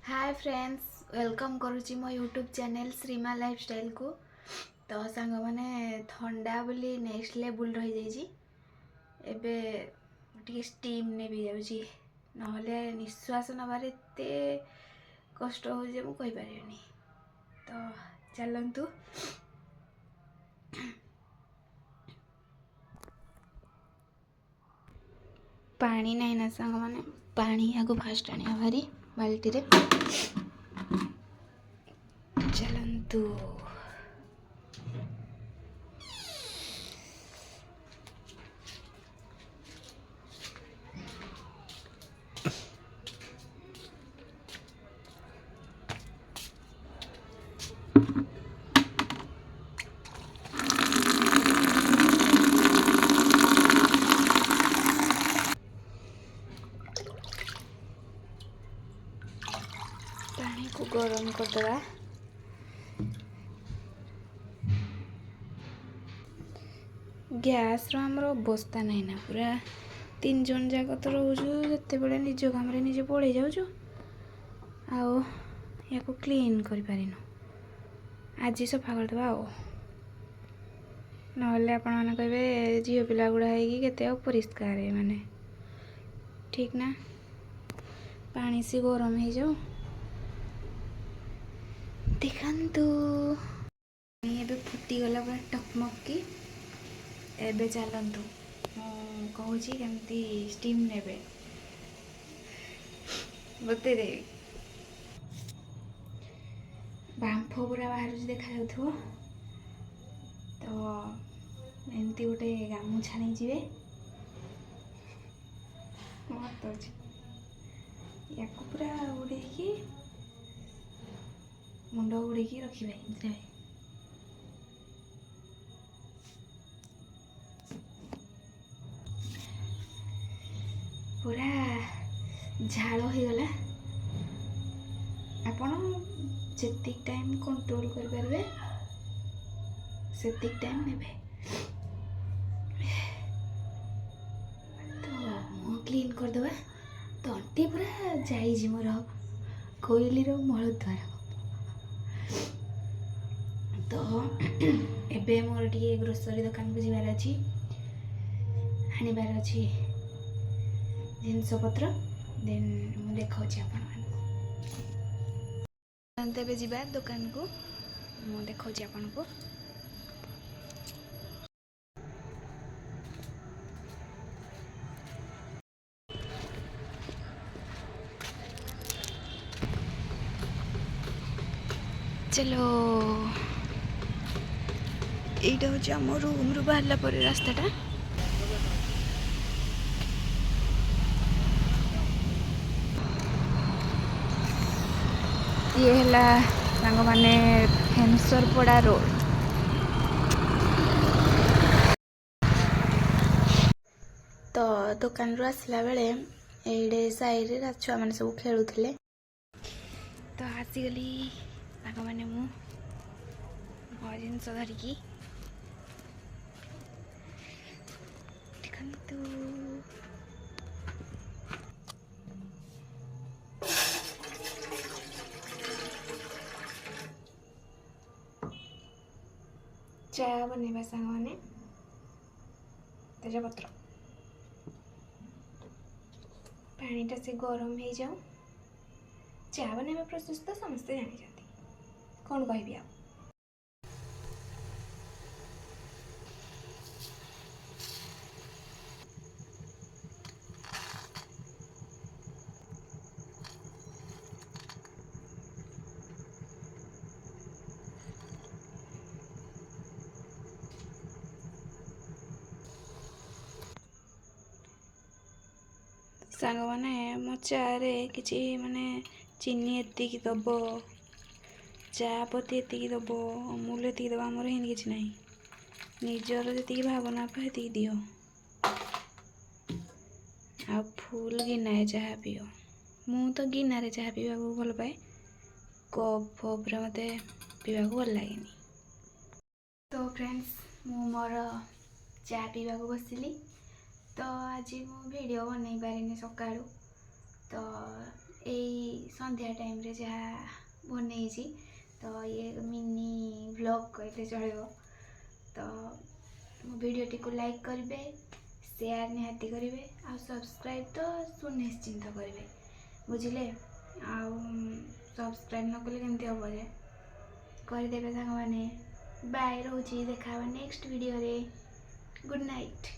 Hi friends, welcome करुच्ची मो YouTube channel श्रीमा lifestyle को। तो सांग मैंने थंडा बोली नेक्स्ट लेवल रही जाइए। एबे टे स्टीम ने भी जाऊँगी नहले निश्वास नबार एत कष्ट हो कहीपर। तो चलतु पानी नहीं ना सांग मैंने पानी आगो फास्ट आने भारी बाल्टी रे। चलतु पानी को गरम करदे। गैस आमर अवस्था नहीं ना, पूरा 3 जन जाक तो रोते बड़े निज काम निजे पड़े जाऊँ या क्लीन कर आज सफा करदे नहले आपण मैंने कहे झील पिला गुड़ा होते अपरिष्कार माने ठीक ना। पानी से गरम हो जाओ देखु ये फुटीगला पूरा टकमकी। एबे चलतु कहूँ केमती स्टीम ने बतईदेवी बांफ पूरा बाहर देखा तो एमती गोटे गामुछा नहीं जी मत अच्छे या पूरा उड़े मुंड उड़े रखिए पूरा झाड़ हो गला। आपण जे टाइम कंट्रोल करें से टाइम ने तो मुँह क्लीन करदे। तंटी पूरा जाइए मोर कोईली मल द्वार। तो एबे मोर टे ग्रोसरी दुकान को जीवार अच्छी आनबार अच्छी जिनपतर देन मु देखा आपे जा दुकान को मु देखा आपन को। चलो यहाँ हूँ आम रूम रू बाहर पर रास्ताटा। ये है सांग माने फेमसरपड़ा रोड। तो दुकान रू आसला बेले ये साइड रे छुआ मैंने सब खेलुले तो आसीगली सांग मैंने मो जिनस धरिकी देखु चा बनवा सांग मैंने तेजपत्र पानीटा से गरम हो जाओ चा बनवा प्रोसेस तो समस्ते जानी कौन कह सांग मैंने मो चारे किसी माने चीनी एतिक दब चापती एतिक दब अमूल एतिक दब आमर हिंदी किसी ना निजर जी भावना ये दियो आ फुल गिनाए चाह पिओ। मु तो गिनारे चाह पीवा भल पाए कप फप्रे मत पीवा भल लगे। तो फ्रेंड्स मु मोर चा पीवा बसिली। तो आज मु वीडियो बनई पारे सका तो यही संध्या टाइम रे जहाँ बनेइछि तो ये मिनी व्लॉग कहले चलो। तो मो वीडियोटी को लाइक करेंगे, शेयर निहाती करेंगे, आ सब्सक्राइब तो सुनिश्चिंत करेंगे बुझिले। आउ सब्सक्राइब न कले केमती हम जे करदेवे सांग माने। बाय, रोची देखा नेक्स्ट वीडियो रे। Good night.